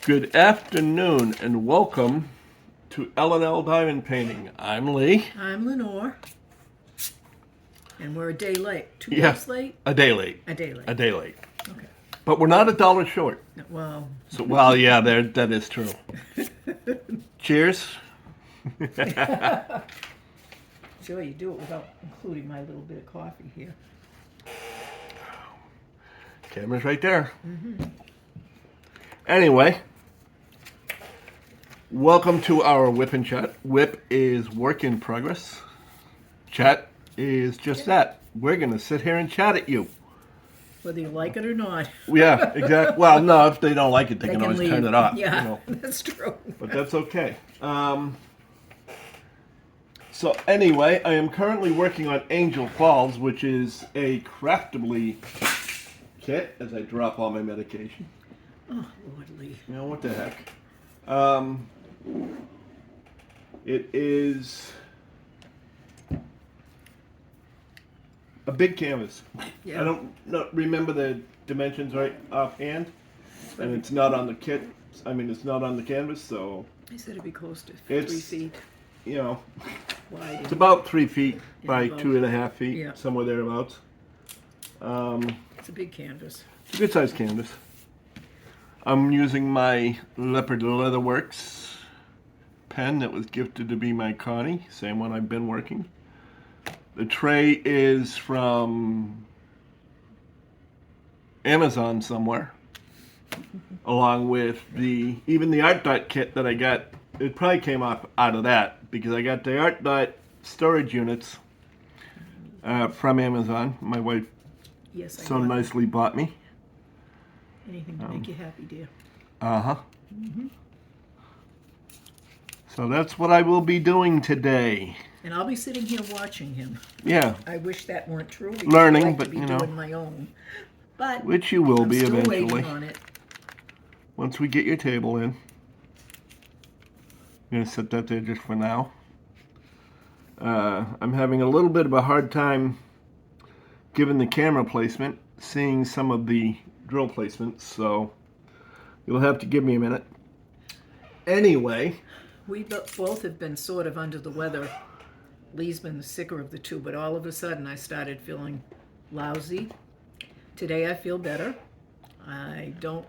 Good afternoon and welcome to L&L Diamond Painting. I'm Lee. I'm Lenore. And we're a day late. Two Yeah. days late? A day late. A day late. A day late. Okay. But we're not $1 short. Well, So, well, yeah, that is true. Cheers. sure you do it without including my little bit of coffee here. Camera's right there. Anyway, welcome to our Whip and Chat. Whip is work in progress. Chat is just that. We're going to sit here and chat at you. Whether you like it or not. Yeah, exactly. Well, no, if they don't like it, they can always leave. turn it off. Yeah, You know. that's true. But that's okay. So anyway, I am currently working on Angel Falls, which is a craftable kit as I drop all my medication. Oh, Lord Lee. You know, what the heck. It is a big canvas. Yeah. I don't remember the dimensions right offhand, and it's not on the kit. I mean, it's not on the canvas, so, I said it'd be close to It's- 3 feet you know, wide. it's about 3 feet by about- 2.5 feet, yeah. somewhere thereabouts. It's a big canvas. It's a good sized canvas. I'm using my Leopard Leatherworks pen that was gifted to be my Connie, same one I've been working. The tray is from Amazon somewhere, along with even the Art Dot kit that I got. It probably came out of that because I got the Art Dot storage units from Amazon. My wife Yes, I so got it. nicely bought me. Anything to make you happy, dear. Uh-huh. So that's what I will be doing today. And I'll be sitting here watching him. Yeah, I wish that weren't true. Because Learning, I like but, to be you know. doing my own. But which you will I'm be still eventually. waiting on it. Once we get your table in. I'm going to set that there just for now. I'm having a little bit of a hard time, given the camera placement, seeing some of the drill placements, so you'll have to give me a minute. Anyway, We both have been sort of under the weather. Lee's been the sicker of the two, but all of a sudden I started feeling lousy. Today I feel better. I don't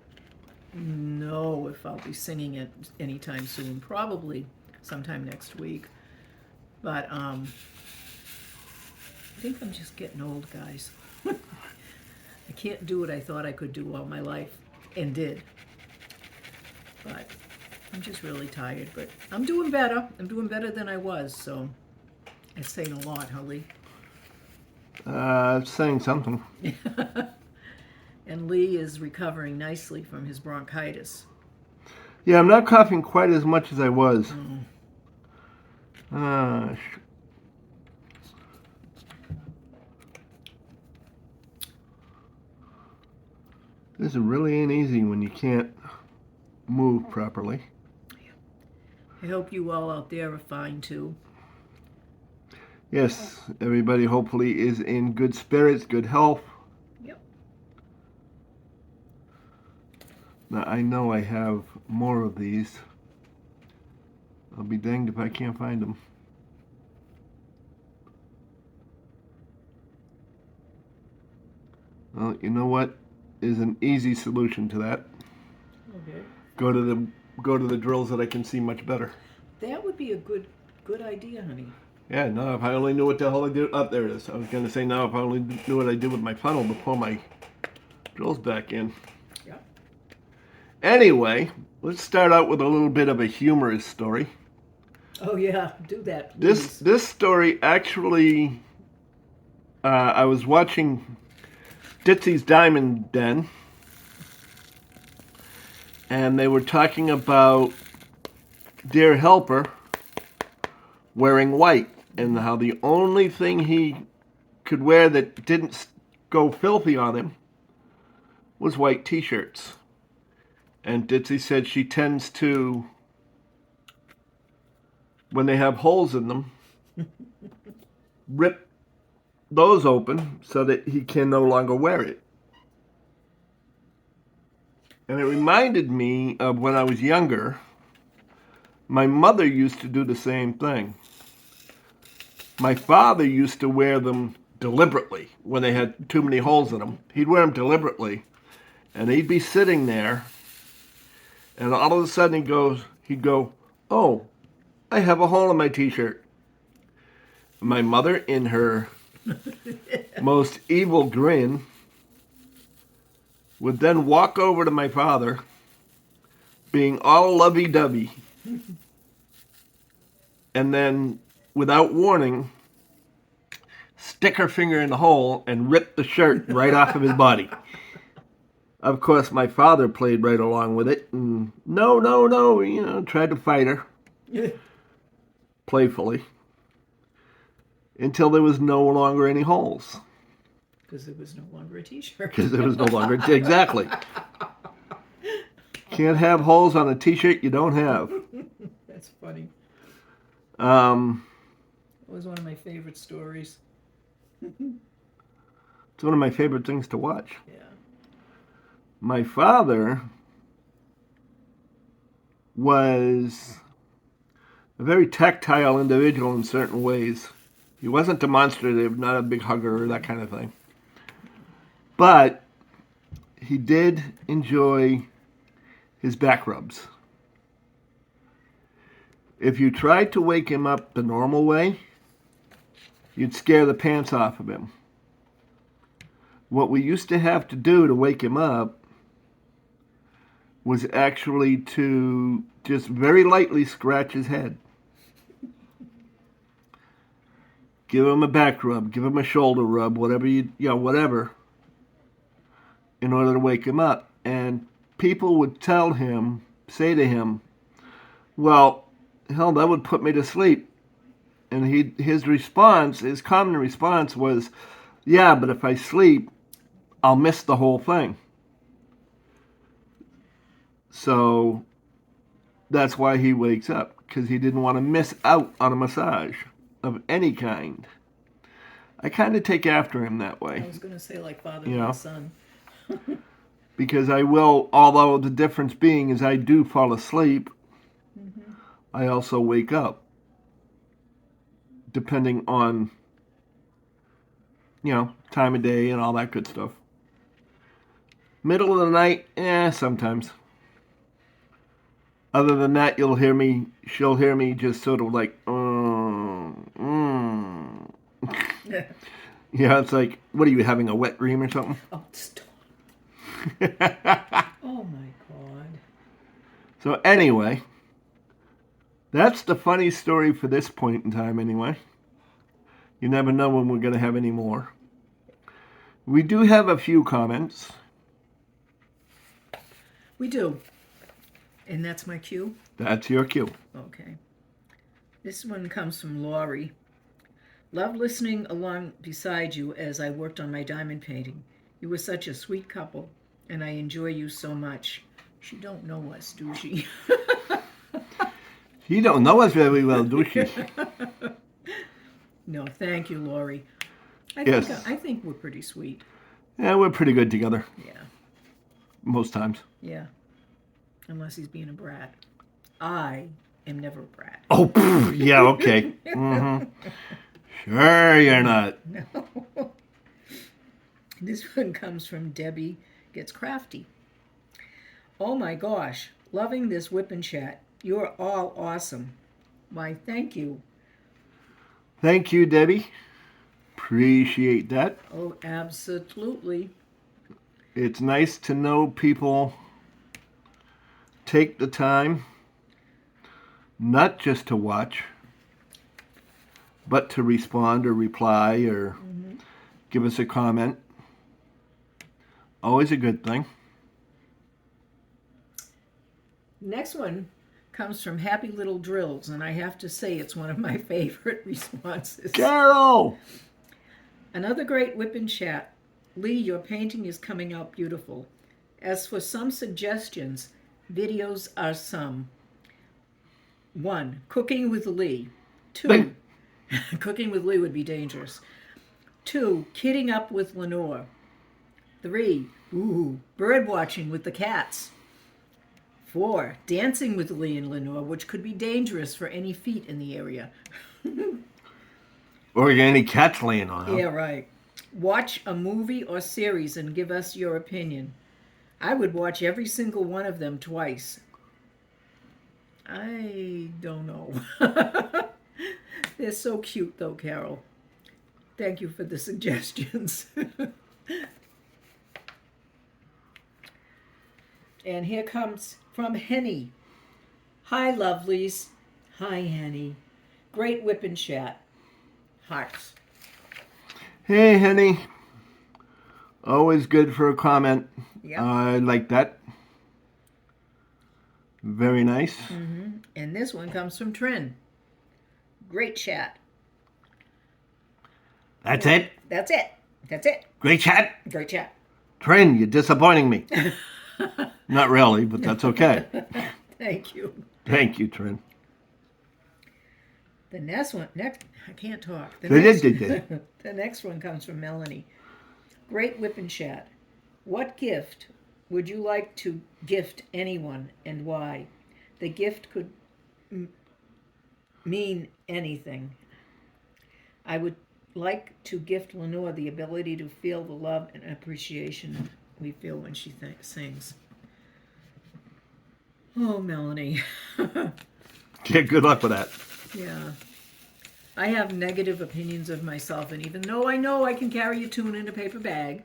know if I'll be singing it anytime soon. Probably sometime next week. But I think I'm just getting old, guys. I can't do what I thought I could do all my life, and did. But I'm just really tired. But I'm doing better. I'm doing better than I was, so it's saying a lot, huh, Lee? it's saying something. And Lee is recovering nicely from his bronchitis. Yeah, I'm not coughing quite as much as I was. This really ain't easy when you can't move properly. I hope you all out there are fine too. Yes, everybody hopefully is in good spirits, good health. Yep. Now, I know I have more of these. I'll be danged if I can't find them. Well, you know what is an easy solution to that? Okay. Go to the drills that I can see much better. That would be a good idea, honey. Yeah, no, if I only knew what the hell I did. Oh, there it is. I was going to say now if I only knew what I did with my funnel to pull my drills back in. Yeah. Anyway, let's start out with a little bit of a humorous story. Oh yeah, do that, please. This story actually, I was watching Ditsy's Diamond Den, and they were talking about Dear Helper wearing white, and how the only thing he could wear that didn't go filthy on him was white t-shirts. And Ditsy said she tends to, when they have holes in them, rip those open so that he can no longer wear it. And it reminded me of when I was younger. My mother used to do the same thing. My father used to wear them deliberately when they had too many holes in them. He'd wear them deliberately, and he'd be sitting there, and all of a sudden he'd go, "Oh, I have a hole in my t-shirt." My mother, in her most evil grin, would then walk over to my father, being all lovey-dovey, and then, without warning, stick her finger in the hole and rip the shirt right off of his body. Of course, my father played right along with it, and no, tried to fight her, playfully, until there was no longer any holes. Because it was no longer a t-shirt. Because there was no longer, exactly. Can't have holes on a t-shirt you don't have. That's funny. Um, It was one of my favorite stories. it's one of my favorite things to watch. Yeah. My father was a very tactile individual in certain ways. He wasn't demonstrative, not a big hugger or that kind of thing. But he did enjoy his back rubs. If you tried to wake him up the normal way, you'd scare the pants off of him. What we used to have to do to wake him up was actually to just very lightly scratch his head. Give him a back rub, give him a shoulder rub, whatever whatever, in order to wake him up. And people would say to him, "Well, hell, that would put me to sleep." And his common response was, "Yeah, but if I sleep, I'll miss the whole thing." So that's why he wakes up, because he didn't want to miss out on a massage of any kind. I kind of take after him that way. I was going to say like father You know. and son. Because I will, although the difference being is I do fall asleep, I also wake up. Depending on, time of day and all that good stuff. Middle of the night, sometimes. Other than that, she'll hear me just sort of like, Yeah, it's like, what are you, having a wet dream or something? Oh, stop. Oh my God. So anyway, that's the funny story for this point in time anyway. You never know when we're going to have any more. We do have a few comments. We do. And that's my cue? That's your cue. Okay. This one comes from Laurie. Love listening along beside you as I worked on my diamond painting. You were such a sweet couple, and I enjoy you so much. She don't know us, do she? She don't know us very well, do she? No, thank you, Laurie. Yes. I think we're pretty sweet. Yeah, we're pretty good together. Yeah. Most times. Yeah. Unless he's being a brat. I am never a brat. Oh, yeah, okay. Mm-hmm. Sure you're not. No. This one comes from Debbie Gets Crafty. Oh my gosh, loving this whip and chat. You're all awesome. Why, thank you. Thank you, Debbie. Appreciate that. Oh, absolutely. It's nice to know people take the time not just to watch, but to respond or reply or give us a comment. Always a good thing. Next one comes from Happy Little Drills, and I have to say it's one of my favorite responses. Carol! Another great whip and chat. Lee, your painting is coming out beautiful. As for some suggestions, videos are some. 1. Cooking with Lee. 2. Cooking with Lee would be dangerous. 2. Kidding up with Lenore. 3. Bird watching with the cats. 4. Dancing with Lee and Lenore, which could be dangerous for any feet in the area. Or any cats laying on them. Yeah, right. Watch a movie or series and give us your opinion. I would watch every single one of them twice. I don't know. They're so cute, though, Carol. Thank you for the suggestions. And here comes from Henny. Hi, lovelies. Hi, Henny. Great whip and chat. Hearts. Hey, Henny. Always good for a comment. Yep. I like that. Very nice. And this one comes from Trin. Great chat. That's it? That's it. That's it. Great chat? Great chat. Trin, you're disappointing me. Not really, but that's okay. Thank you. Thank you, Trin. The next one, I can't talk. They The next one comes from Melanie. Great whip and chat. What gift would you like to gift anyone and why? The gift could mean anything. I would like to gift Lenore the ability to feel the love and appreciation we feel when she sings. Oh, Melanie. Yeah, good luck with that. Yeah. I have negative opinions of myself, and even though I know I can carry a tune in a paper bag,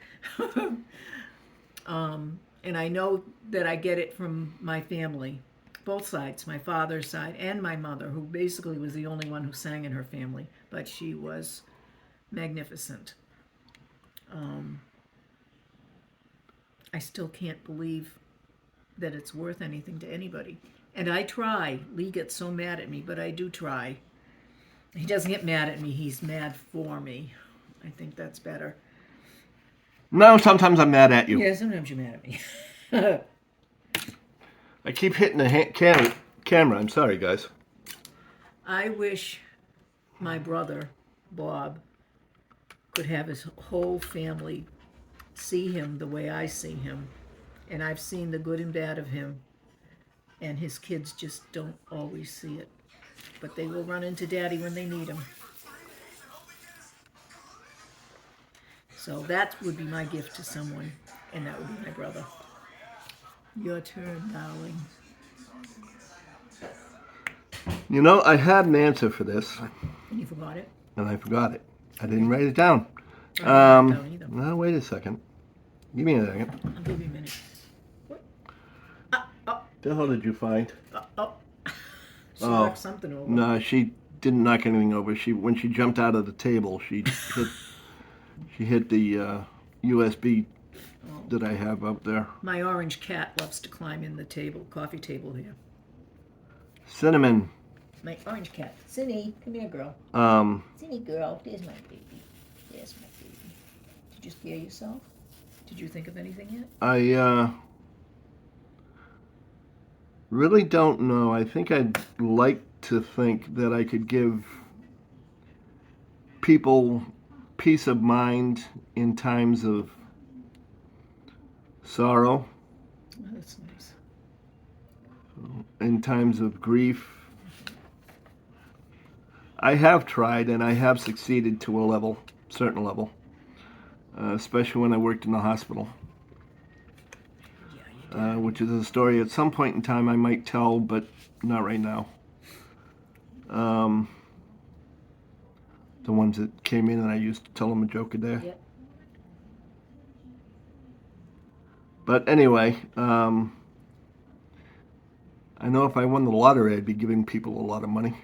and I know that I get it from my family, both sides, my father's side and my mother, who basically was the only one who sang in her family, but she was magnificent. I still can't believe that it's worth anything to anybody. And I try. Lee gets so mad at me, but I do try. He doesn't get mad at me, he's mad for me. I think that's better. No, sometimes I'm mad at you. Yeah, sometimes you're mad at me. I keep hitting the camera. I'm sorry, guys. I wish my brother, Bob, could have his whole family see him the way I see him. And I've seen the good and bad of him. And his kids just don't always see it. But they will run into Daddy when they need him. So that would be my gift to someone, and that would be my brother. Your turn, darling. You know, I had an answer for this, And you forgot it? and I forgot it. I didn't write it down. I didn't write it down either. Now, wait a second. Give me a second. I'll give you a minute. What? The hell did you find? She knocked something over. No, she didn't knock anything over. When she jumped out of the table, she hit the USB that I have up there. My orange cat loves to climb in the coffee table here. Cinnamon. My orange cat. Cindy, come here, girl. Cindy, girl. There's my baby. There's my baby. Did you scare yourself? Did you think of anything yet? I really don't know. I think I'd like to think that I could give people peace of mind in times of sorrow, Oh, that's nice. in times of grief. I have tried and I have succeeded to a certain level, especially when I worked in the hospital. Yeah, you did. Which is a story at some point in time I might tell, but not right now. The ones that came in and I used to tell them a joke a day. Yep. But anyway, I know if I won the lottery, I'd be giving people a lot of money.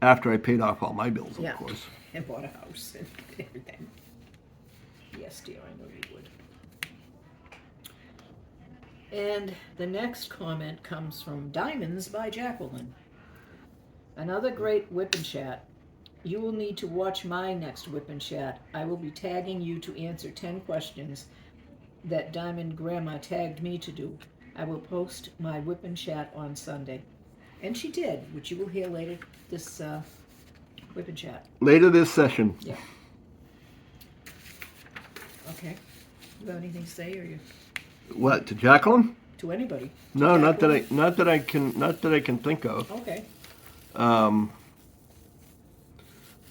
After I paid off all my bills, of Yeah. course. And bought a house and everything. Yes, dear, I know you would. And the next comment comes from Diamonds by Jacqueline. Another great whip and chat. You will need to watch my next whip and chat. I will be tagging you to answer 10 questions that Diamond Grandma tagged me to do. I will post my whip and chat on Sunday. And she did, which you will hear later this whip and chat. Later this session. Yeah. Okay. You have anything to say, or you? What, to Jacqueline? to anybody. No, To not Jacqueline? that I can think of. Okay.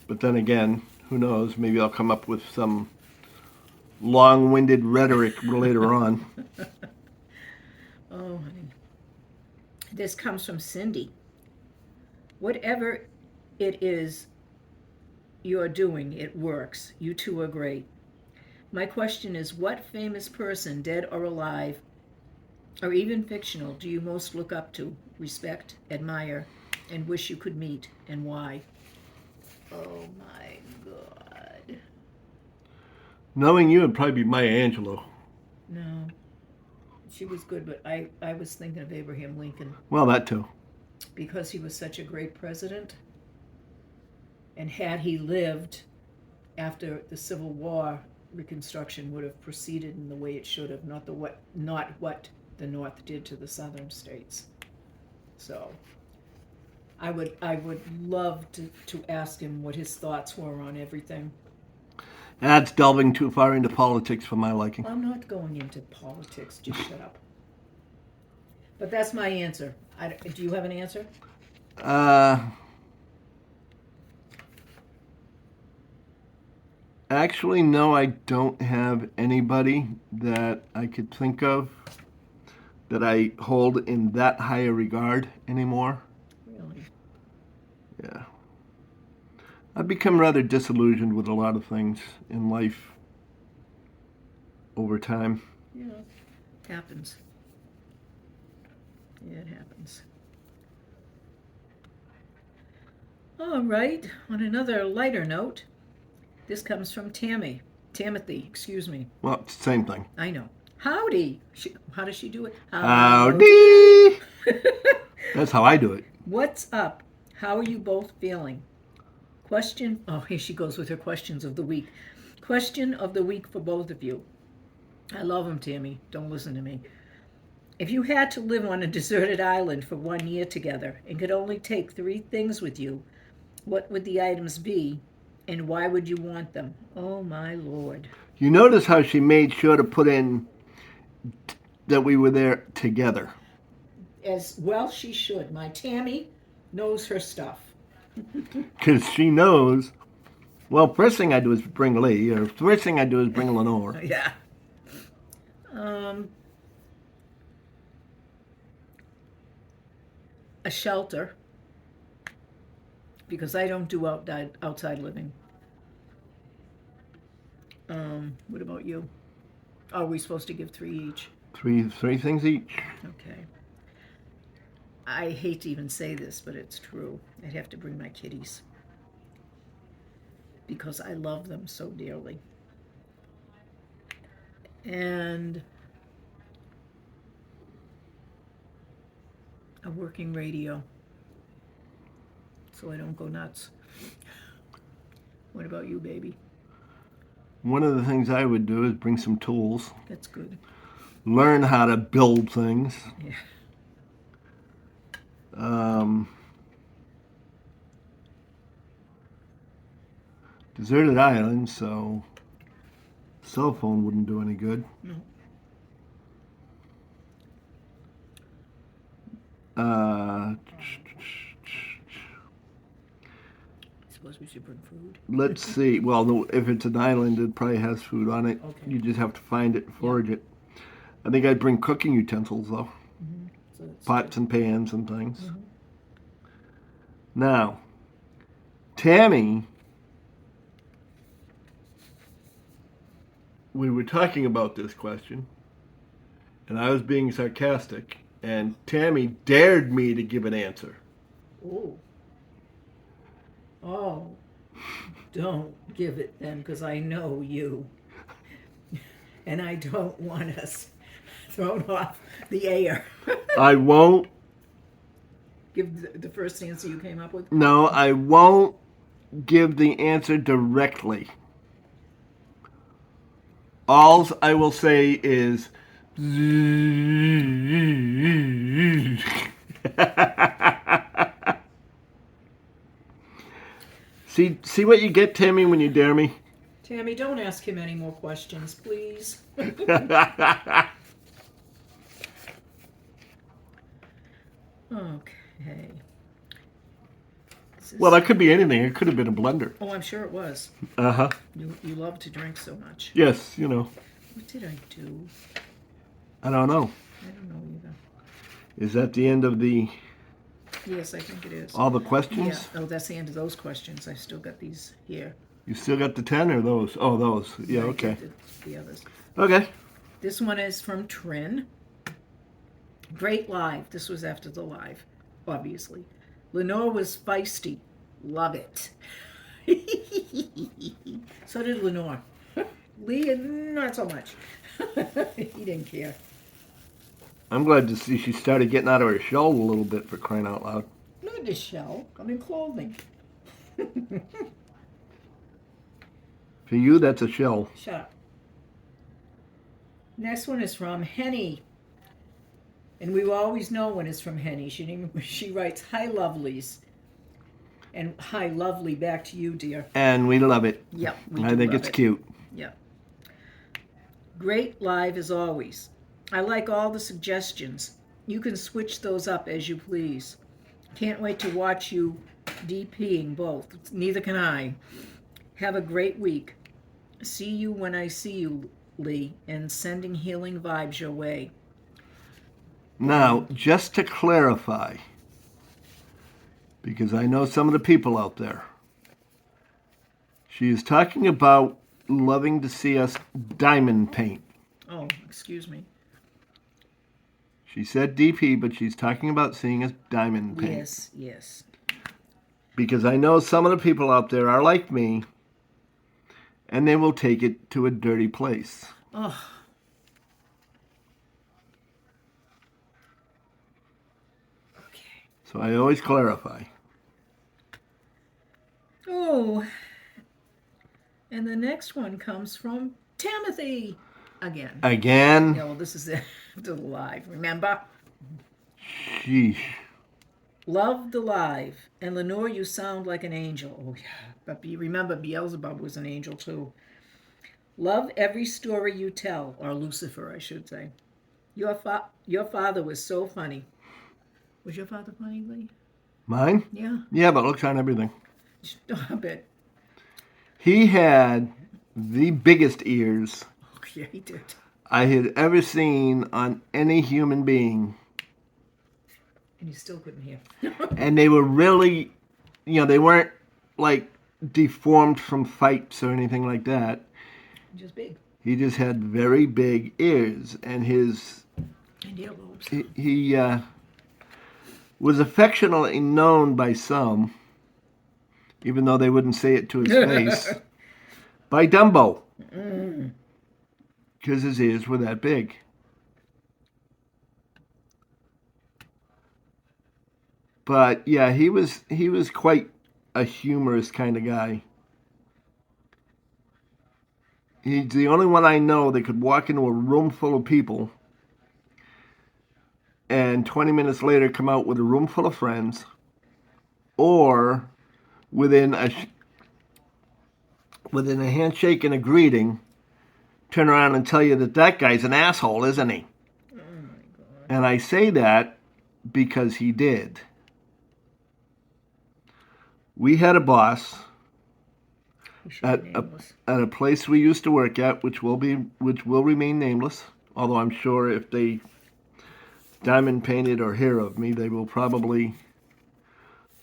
But then again, who knows? Maybe I'll come up with some long-winded rhetoric later on. Oh, honey. This comes from Cindy. Whatever it is you're doing, it works. You two are great. My question is, what famous person, dead or alive, or even fictional, do you most look up to, respect, admire, and wish you could meet, and why? Oh my God. Knowing you would probably be Maya Angelou. No. She was good, but I was thinking of Abraham Lincoln Well, that too. because he was such a great president. And had he lived after the Civil War, Reconstruction would have proceeded in the way it should have, not what the North did to the Southern states. So I would love to ask him what his thoughts were on everything. That's delving too far into politics for my liking. I'm not going into politics. Just shut up. But that's my answer. Do you have an answer? Actually, no, I don't have anybody that I could think of that I hold in that high a regard anymore. Really? Yeah. I've become rather disillusioned with a lot of things in life over time. Yeah. Happens. Yeah, it happens. All right. On another lighter note, this comes from Timothy, excuse me. Well, it's the same thing. I know. Howdy. How does she do it? Howdy! That's how I do it. What's up? How are you both feeling? Question. Oh, here she goes with her questions of the week. Question of the week for both of you. I love them, Tammy. Don't listen to me. If you had to live on a deserted island for 1 year together and could only take 3 things with you, what would the items be and why would you want them? Oh, my Lord. You notice how she made sure to put in that we were there together. As well she should. My Tammy knows her stuff. Because she knows, well, first thing I do is bring Lee, or first thing I do is bring Lenore. Yeah. A shelter, because I don't do outside living. What about you? Are we supposed to give 3 each? Three things each. Okay. I hate to even say this, but it's true. I'd have to bring my kitties because I love them so dearly. And a working radio so I don't go nuts. What about you, baby? One of the things I would do is bring some tools, That's good. learn how to build things. Yeah. Deserted island, so cell phone wouldn't do any good. No. Uh, I suppose we should bring food. let's see. Well, if it's an island, it probably has food on it. Okay. You just have to find it and forage it. I think I'd bring cooking utensils, though. So it's Pots and pans and things. Mhm. Now, Tammy, we were talking about this question, and I was being sarcastic, and Tammy dared me to give an answer. Oh. Oh. Don't give it then, because I know you. And I don't want us thrown off the air. I won't. Give the first answer you came up with. No, I won't give the answer directly. All I will say is. See what you get, Tammy, when you dare me? Tammy, don't ask him any more questions, please. Okay. This is- Well, that could be anything. It could have been a blender. oh, I'm sure it was. Uh-huh. You love to drink so much. Yes, What did I do? I don't know. I don't know either. Is that the end of Yes, I think it is. all the Yeah. questions? Oh, that's the end of those questions. I still got these here. You still got the 10 or those? Oh, those. Yeah, I okay. did the others. Okay. This one is from Trin. Great live. This was after the live, obviously. Lenore was feisty. Love it. So did Lenore. Lee, not so much. He didn't care. I'm glad to see she started getting out of her shell a little bit, for crying out loud. Not in a shell. I'm in clothing. For you, that's a shell. Shut up. Next one is from Henny. And we will always know when it's from Henny. She writes, "Hi, lovelies." And hi, lovely, back to you, dear. And we love it. Yep, we I do think love it's it. cute. Yep. Great live as always. I like all the suggestions. You can switch those up as you please. Can't wait to watch you DPing both. Neither can I. Have a great week. See you when I see you, Lee, and sending healing vibes your way. Now, just to clarify, because I know some of the people out there, she is talking about loving to see us diamond paint. Oh, excuse me. She said DP, but she's talking about seeing us diamond paint. Yes, yes. Because I know some of the people out there are like me, and they will take it to a dirty place. Oh. Okay. So I always clarify. Oh. And the next one comes from Timothy again. Again? Yeah, well, this is the live, remember? Sheesh. Love the live. And Lenore, you sound like an angel. Oh, yeah. But remember, Beelzebub was an angel, too. Love every story you tell, or Lucifer, I should say. Your father was so funny. Was your father funny, Lee? Mine? Yeah. Yeah, but looks on everything. Stop it. He had the biggest ears Oh, yeah, he did. I had ever seen on any human being. And you still couldn't hear. And they were really, they weren't like deformed from fights or anything like that. Just big. He just had very big ears, and his And earlobes. he was affectionately known by some, even though they wouldn't say it to his face, by Dumbo, because his ears were that big. But yeah, he was quite a humorous kind of guy. He's the only one I know that could walk into a room full of people and 20 minutes later come out with a room full of friends, or within a handshake and a greeting, turn around and tell you that guy's an asshole, isn't he? Oh, my God. And I say that because he did. We had a boss He should at be a, nameless. at a place we used to work at, which will remain nameless. Although I'm sure if they diamond painted or hear of me, they will probably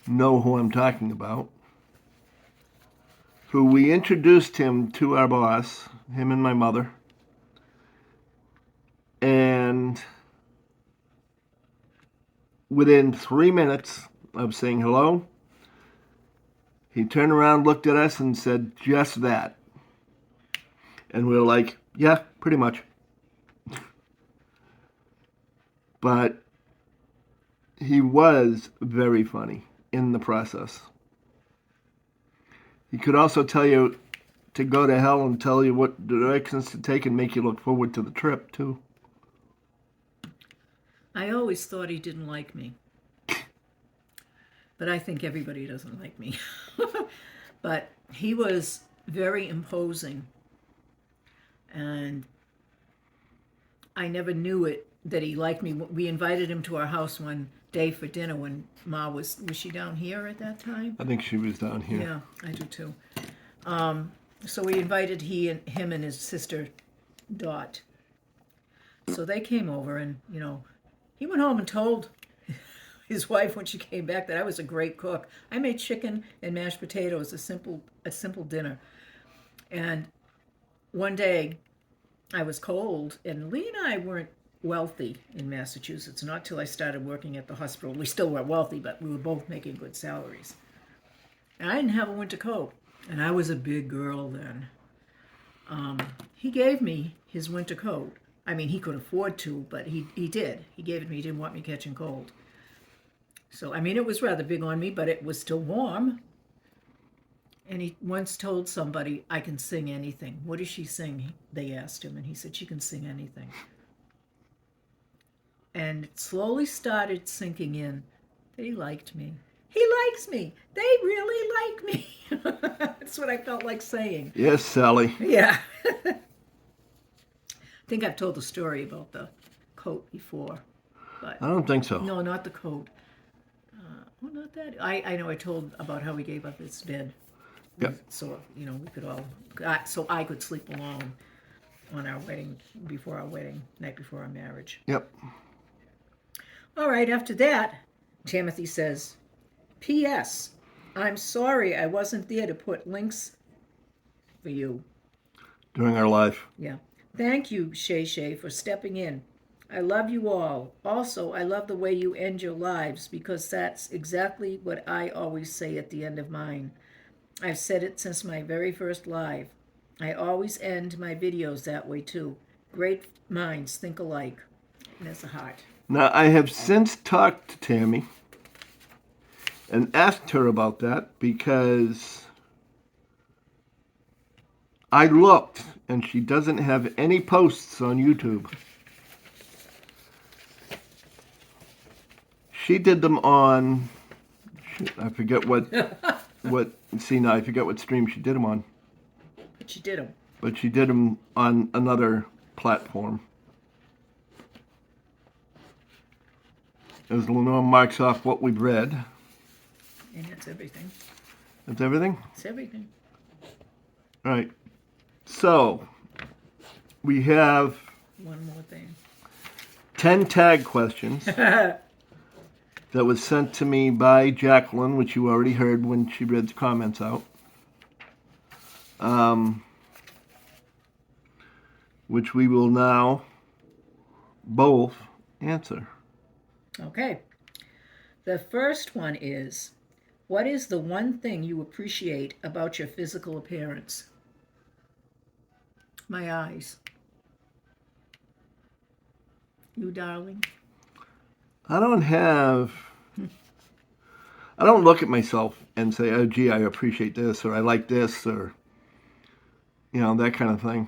know who I'm talking about. Who we introduced him to our boss, him and my mother, and within 3 minutes of saying hello, he turned around, looked at us, and said just that. And we were like, yeah, pretty much. But he was very funny in the process. He could also tell you to go to hell and tell you what directions to take and make you look forward to the trip, too. I always thought he didn't like me. But I think everybody doesn't like me. But he was very imposing. And I never knew it that he liked me. We invited him to our house one day for dinner when Ma was she down here at that time? I think she was down here. Yeah, I do too. So we invited him and his sister Dot. So they came over, and he went home and told his wife when she came back that I was a great cook. I made chicken and mashed potatoes, a simple dinner. And one day I was cold, and Lee and I weren't wealthy in Massachusetts, not till I started working at the hospital. We still weren't wealthy, but we were both making good salaries. And I didn't have a winter coat, and I was a big girl then. He gave me his winter coat. I mean, he could afford to, but he did. He gave it to me. He didn't want me catching cold. So, I mean, it was rather big on me, but it was still warm. And he once told somebody, I can sing anything. What does she sing? They asked him, and he said, she can sing anything. And it slowly started sinking in that he liked me. He likes me. They really like me. That's what I felt like saying. Yes, Sally. Yeah. I think I've told the story about the coat before. But I don't think so. no, not the coat. Well, not that. I know I told about how he gave up his bed. Yep. So, we could all, so I could sleep alone on our wedding, night before our marriage. Yep. All right, after that, Timothy says, P.S. I'm sorry I wasn't there to put links for you. During our life. Yeah. Thank you, Shay Shay, for stepping in. I love you all. Also, I love the way you end your lives because that's exactly what I always say at the end of mine. I've said it since my very first live. I always end my videos that way too. Great minds think alike. And there's a heart. Now, I have since talked to Tammy and asked her about that because I looked and she doesn't have any posts on YouTube. She did them on, I forget what, I forget what stream she did them on. But she did them. But she did them on another platform. As Lenore marks off what we've read. And that's everything. That's everything? It's everything. All right. So, we have One more thing. 10 tag questions that was sent to me by Jacqueline, which you already heard when she read the comments out. Which we will now both answer. Okay. The first one is, what is the one thing you appreciate about your physical appearance? My eyes. You, darling? I don't look at myself and say, oh, gee, I appreciate this, or I like this, or, that kind of thing.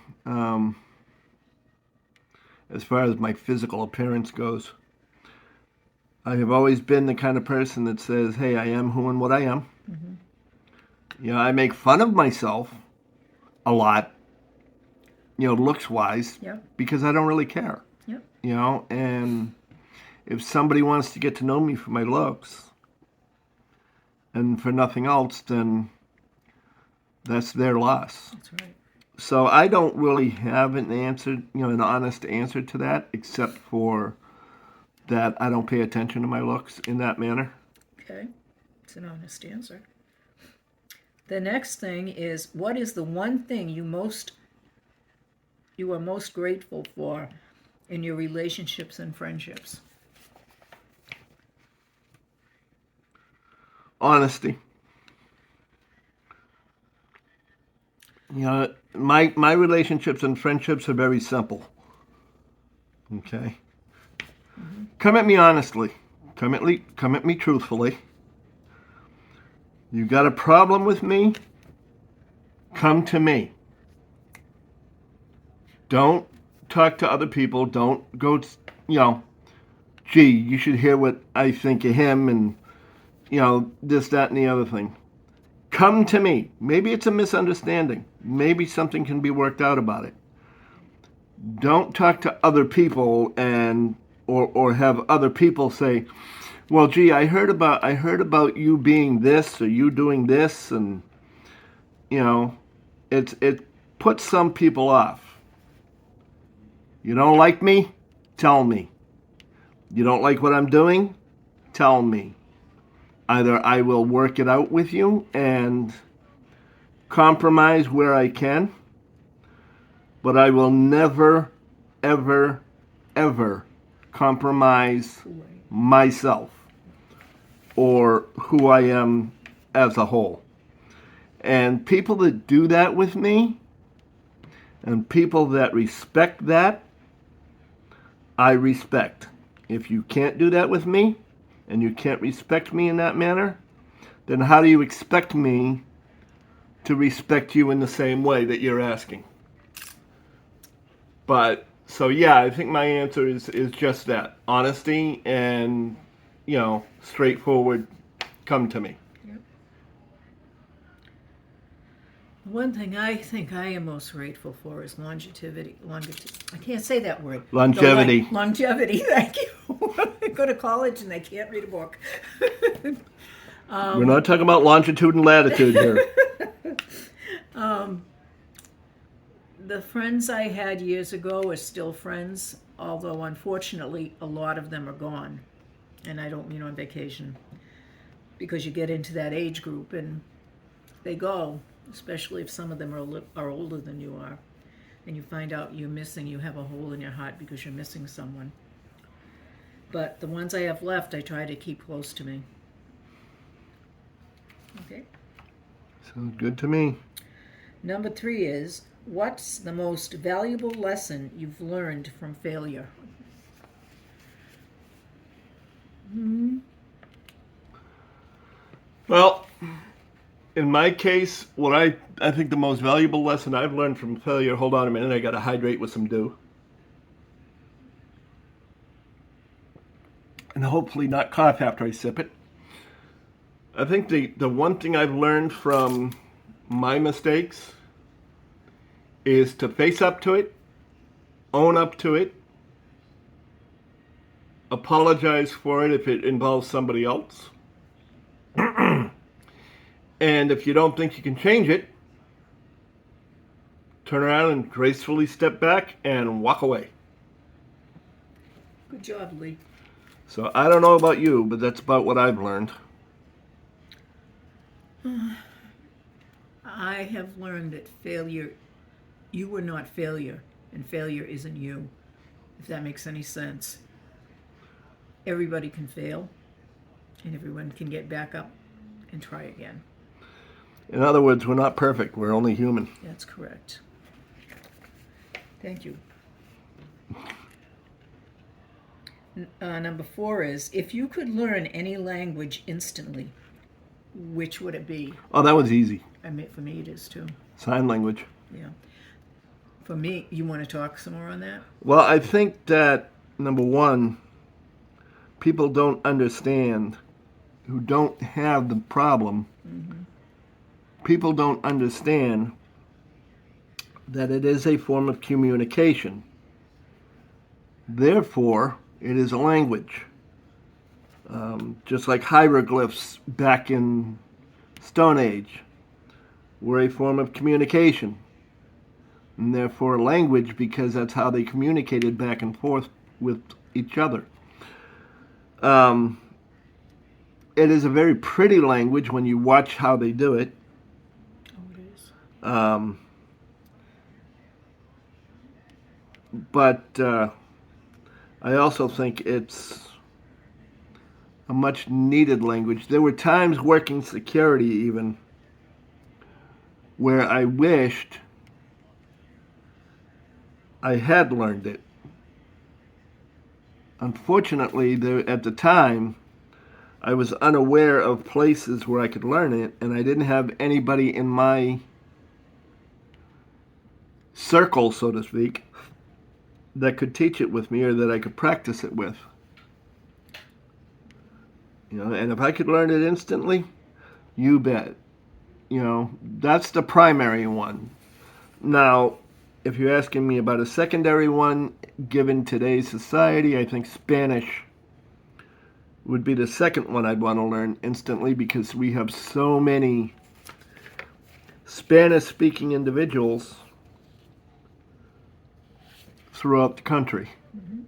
As far as my physical appearance goes, I have always been the kind of person that says, hey, I am who and what I am. Mm-hmm. I make fun of myself a lot, looks-wise, Yep. because I don't really care. Yep. And if somebody wants to get to know me for my looks and for nothing else, then that's their loss. That's right. So I don't really have an answer, an honest answer to that, except for that I don't pay attention to my looks in that manner. Okay. It's an honest answer. The next thing is, what is the one thing you are most grateful for in your relationships and friendships? Honesty. My relationships and friendships are very simple. Okay? Mm-hmm. Come at me honestly. Come at me truthfully. You got a problem with me? Come to me. Don't talk to other people. Don't go, gee, you should hear what I think of him and, this, that, and the other thing. Come to me. Maybe it's a misunderstanding. Maybe something can be worked out about it. Don't talk to other people and or have other people say, well, gee, I heard about you being this or you doing this, and it puts some people off. You don't like me? Tell me. You don't like what I'm doing? Tell me. Either I will work it out with you and compromise where I can, but I will never, ever, ever compromise myself or who I am as a whole. And people that do that with me, and people that respect that, I respect. If you can't do that with me, and you can't respect me in that manner, then how do you expect me to respect you in the same way that you're asking? But, so yeah, I think my answer is just that. Honesty and, straightforward, come to me. Yep. One thing I think I am most grateful for is longevity. I can't say that word. Longevity. Longevity, thank you. I go to college and they can't read a book. We're not talking about longitude and latitude here. The friends I had years ago are still friends, although unfortunately a lot of them are gone. And I don't mean on vacation, because you get into that age group and they go, especially if some of them are older than you are, and you find out you have a hole in your heart because you're missing someone. But the ones I have left, I try to keep close to me. Okay. Sounds good to me. Number 3 is, what's the most valuable lesson you've learned from failure? Well, in my case, what I think the most valuable lesson I've learned from failure, hold on a minute, I got to hydrate with some dew. And hopefully not cough after I sip it. I think the one thing I've learned from my mistakes is to face up to it, own up to it, apologize for it if it involves somebody else. And if you don't think you can change it, turn around and gracefully step back and walk away. Good job, Lee. So I don't know about you, but that's about what I've learned. I have learned that failure, you are not failure, and failure isn't you, if that makes any sense. Everybody can fail, and everyone can get back up and try again. In other words, we're not perfect. We're only human. That's correct. Thank you. Number 4 is, if you could learn any language instantly, which would it be? Oh, that was easy. I mean, for me it is too. Sign language. Yeah. For me, you want to talk some more on that? Well, I think that, number one, people don't understand, who don't have the problem, people don't understand that it is a form of communication. Therefore, it is a language. Just like hieroglyphs back in Stone Age were a form of communication. And therefore language, because that's how they communicated back and forth with each other. It is a very pretty language when you watch how they do it. Oh, it is. But I also think it's a much needed language. There were times working security even where I wished I had learned it. Unfortunately, at the time, I was unaware of places where I could learn it, and I didn't have anybody in my circle, so to speak, that could teach it with me or that I could practice it with. And if I could learn it instantly, you bet. That's the primary one. Now, if you're asking me about a secondary one, given today's society, I think Spanish would be the second one I'd want to learn instantly because we have so many Spanish-speaking individuals throughout the country. Mm-hmm.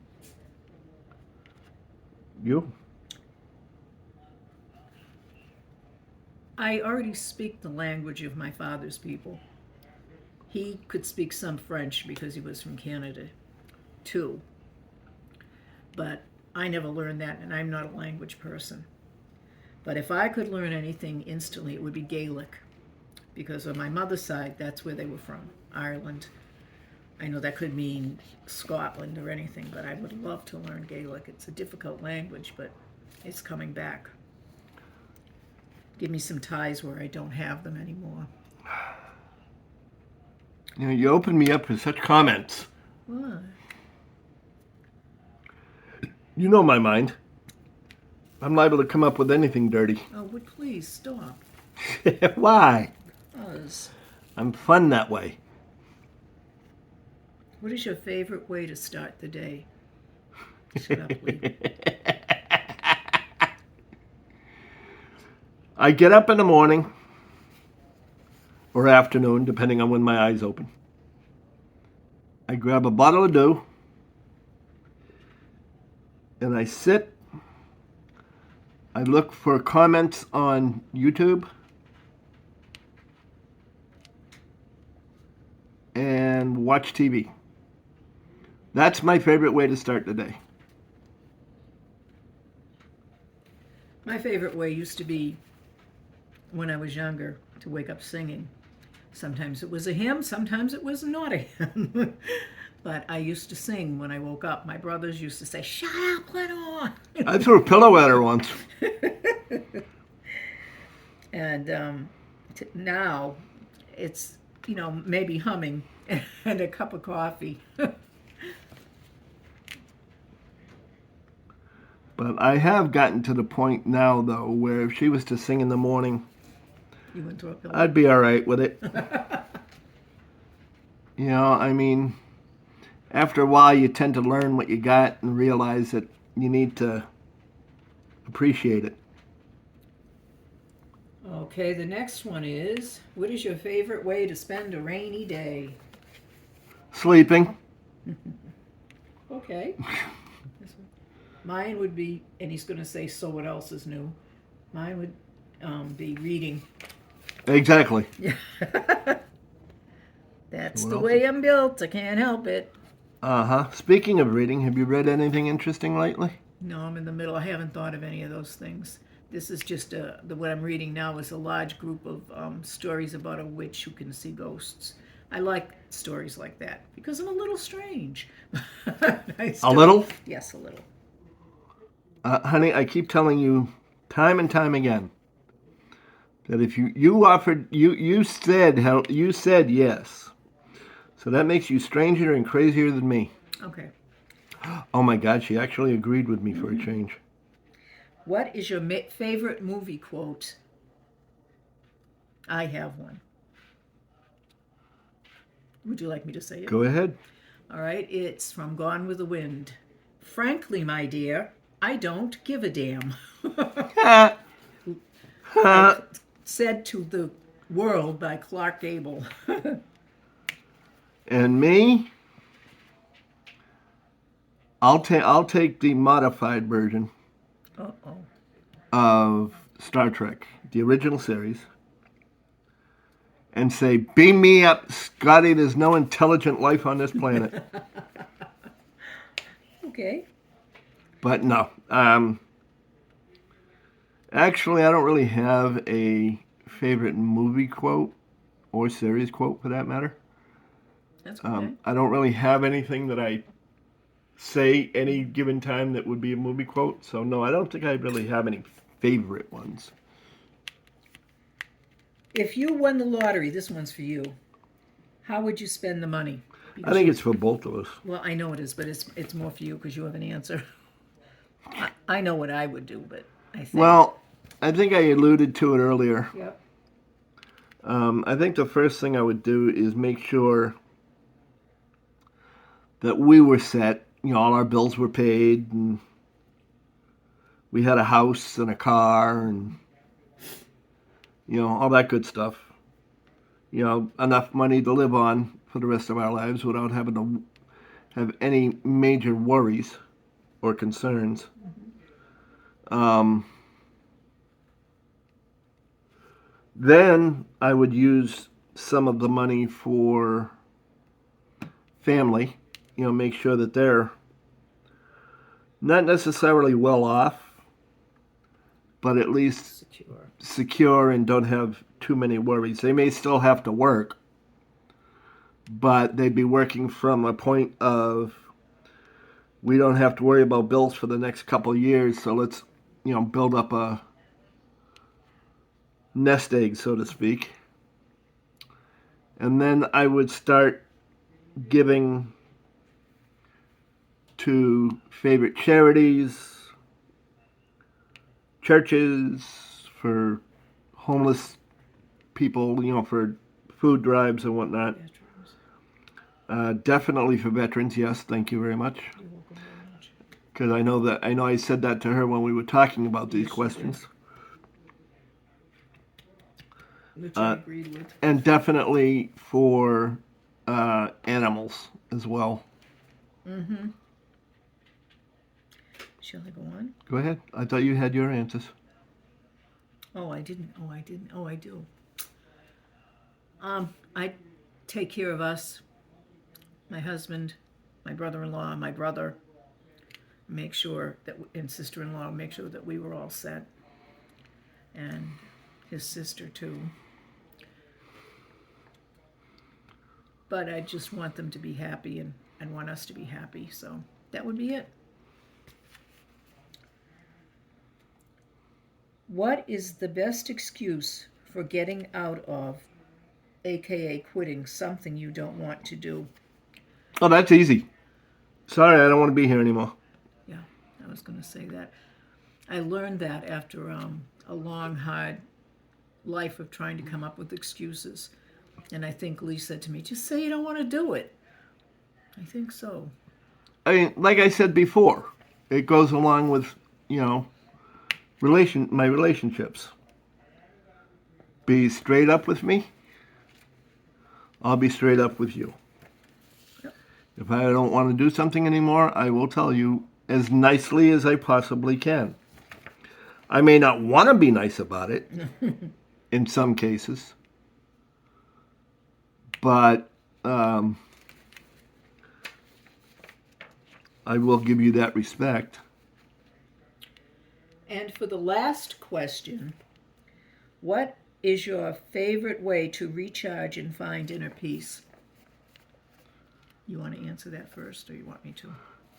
You? I already speak the language of my father's people. He could speak some French because he was from Canada, too. But I never learned that, and I'm not a language person. But if I could learn anything instantly, it would be Gaelic. Because on my mother's side, that's where they were from, Ireland. I know that could mean Scotland or anything, but I would love to learn Gaelic. It's a difficult language, but it's coming back. Give me some ties where I don't have them anymore. You know, you opened me up with such comments. What? You know my mind. I'm liable to come up with anything dirty. Oh, would please stop. Why? Because I'm fun that way. what is your favorite way to start the day? Shut up, Lee. I get up in the morning or afternoon, depending on when my eyes open. I grab a bottle of dew and I sit. I look for comments on YouTube and watch TV. That's my favorite way to start the day. My favorite way used to be, when I was younger, to wake up singing. Sometimes it was a hymn, sometimes it was not a hymn. But I used to sing when I woke up. My brothers used to say, "Shut up, Lenore!" I threw a pillow at her once. And now it's, maybe humming and a cup of coffee. But I have gotten to the point now, though, where if she was to sing in the morning, You went through a pillow. I'd be all right with it. You know, I mean, after a while, you tend to learn what you got and realize that you need to appreciate it. Okay, the next one is, what is your favorite way to spend a rainy day? Sleeping. Okay. Mine would be, and he's going to say, so what else is new? Mine would be reading. Exactly. That's What the else way I'm built. I can't help it. Uh-huh. Speaking of reading, have you read anything interesting lately? No, I'm in the middle. I haven't thought of any of those things. This is just what I'm reading now is a large group of stories about a witch who can see ghosts. I like stories like that because I'm a little strange. A little? Yes, a little. Honey, I keep telling you time and time again that if you said yes. So that makes you stranger and crazier than me. Okay. Oh my God, she actually agreed with me for a change. What is your favorite movie quote? I have one. Would you like me to say it? Go ahead. All right, it's from Gone with the Wind. Frankly, my dear, I don't give a damn. Said to the world by Clark Gable. And me, I'll take the modified version Uh-oh. of Star Trek, the original series, and say, beam me up, Scotty, there's no intelligent life on this planet. Okay. But no. Actually, I don't really have a favorite movie quote or series quote for that matter. That's okay. I don't really have anything that I say any given time that would be a movie quote. So no, I don't think I really have any favorite ones. If you won the lottery, this one's for you. How would you spend the money? I think it's for both of us. Well, I know it is, but it's more for you because you have an answer. I know what I would do, but I think. Well, I think I alluded to it earlier. Yep. I think the first thing I would do is make sure that we were set. All our bills were paid, and we had a house and a car, and all that good stuff. Enough money to live on for the rest of our lives without having to have any major worries or concerns. Then I would use some of the money for family, make sure that they're not necessarily well off, but at least secure and don't have too many worries. They may still have to work, but they'd be working from a point of, we don't have to worry about bills for the next couple of years, so let's, build up a nest egg, so to speak. And then I would start giving to favorite charities, churches, for homeless people, for food drives and whatnot. Definitely for veterans, yes, thank you very much. You're welcome very much. Because I know I said that to her when we were talking about these questions. Which I agreed with. And definitely for animals as well. Mm-hmm. Shall I go on? Go ahead. I thought you had your answers. Oh, I didn't. Oh, I do. I take care of us, my husband, my brother-in-law, my brother. Make sure that, and sister-in-law, make sure that we were all set, and his sister too. But I just want them to be happy, and want us to be happy. So that would be it. What is the best excuse for getting out of, aka quitting, something you don't want to do? Oh, that's easy. Sorry, I don't want to be here anymore. Yeah, I was going to say that. I learned that after a long, hard life of trying to come up with excuses. And I think Lee said to me, just say you don't want to do it. I think so. I mean, like I said before, it goes along with, my relationships. Be straight up with me. I'll be straight up with you. Yep. If I don't want to do something anymore, I will tell you as nicely as I possibly can. I may not want to be nice about it in some cases, but I will give you that respect. And for the last question, what is your favorite way to recharge and find inner peace? You want to answer that first, or you want me to?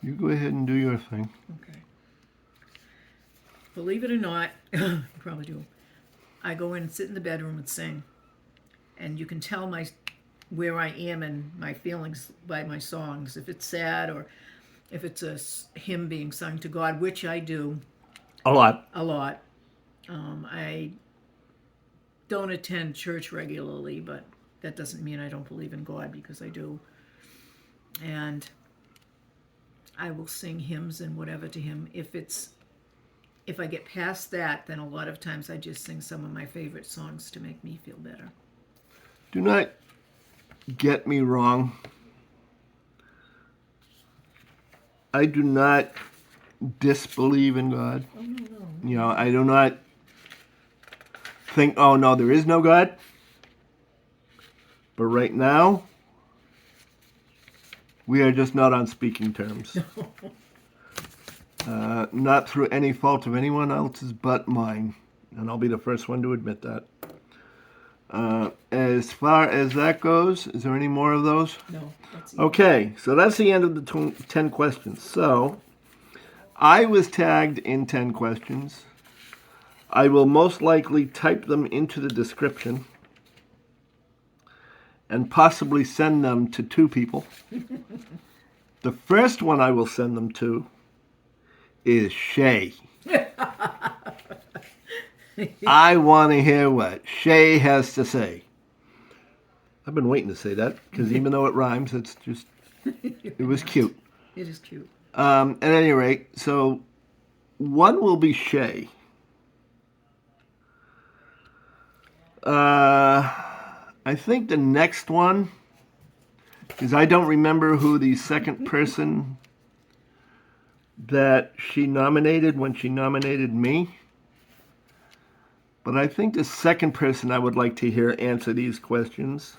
You go ahead and do your thing. Okay. Believe it or not, you probably do. I go in and sit in the bedroom and sing. And you can tell where I am and my feelings by my songs. If it's sad or if it's a hymn being sung to God, which I do. A lot. A lot. I don't attend church regularly, but that doesn't mean I don't believe in God, because I do. And I will sing hymns and whatever to him. If I get past that, then a lot of times I just sing some of my favorite songs to make me feel better. Do not get me wrong. I do not disbelieve in God. Oh, no. I do not think, oh no, there is no God. But right now, we are just not on speaking terms. Not through any fault of anyone else's but mine. And I'll be the first one to admit that. As far as that goes, is there any more of those? No, that's it. Okay, so that's the end of the 10 questions. So, I was tagged in 10 questions. I will most likely type them into the description and possibly send them to 2 people. The first one I will send them to is Shay. I want to hear what Shay has to say. I've been waiting to say that, because even though it rhymes, it's just It was cute. It is cute. At any rate, so one will be Shay. I think the next one, because I don't remember who the second person that she nominated when she nominated me. But I think the second person I would like to hear answer these questions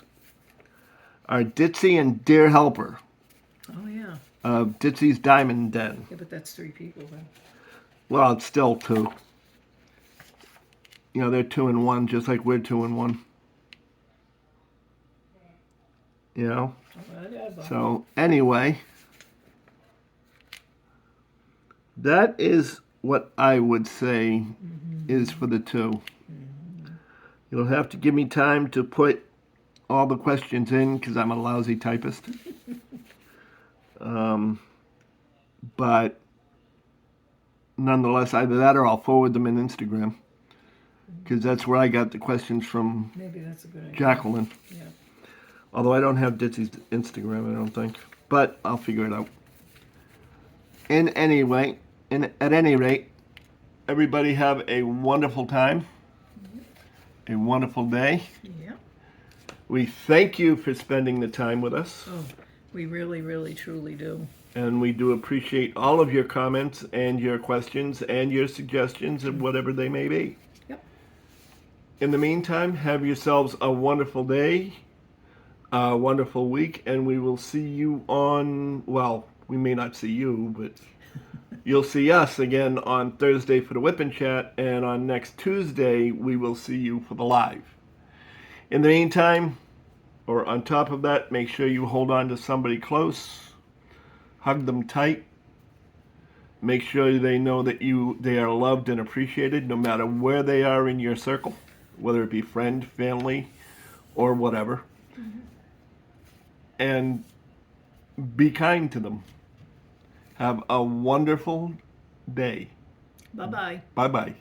are Ditzy and Dear Helper Oh, yeah. of Ditzy's Diamond Den. Yeah, but that's 3 people then. Well, it's still 2. You know, they're 2 in 1, just like we're 2 in 1. You know? Whatever. So, anyway, that is what I would say is for the 2. You'll have to give me time to put all the questions in because I'm a lousy typist. But nonetheless, either that or I'll forward them in Instagram because that's where I got the questions from Maybe that's a good idea. Jacqueline. Yeah. Although I don't have Ditzy's Instagram, I don't think. But I'll figure it out. At any rate, everybody have a wonderful time, a wonderful day. Yeah. We thank you for spending the time with us, Oh, we really, really, truly do. and we do appreciate all of your comments and your questions and your suggestions and whatever they may be. Yep. In the meantime, have yourselves a wonderful day, a wonderful week, and we will see you on, well, we may not see you, but you'll see us again on Thursday for the Whip and Chat, and on next Tuesday, we will see you for the live. In the meantime, or on top of that, make sure you hold on to somebody close, hug them tight, make sure they know that they are loved and appreciated no matter where they are in your circle, whether it be friend, family, or whatever. And be kind to them. Have a wonderful day. Bye-bye. Bye-bye.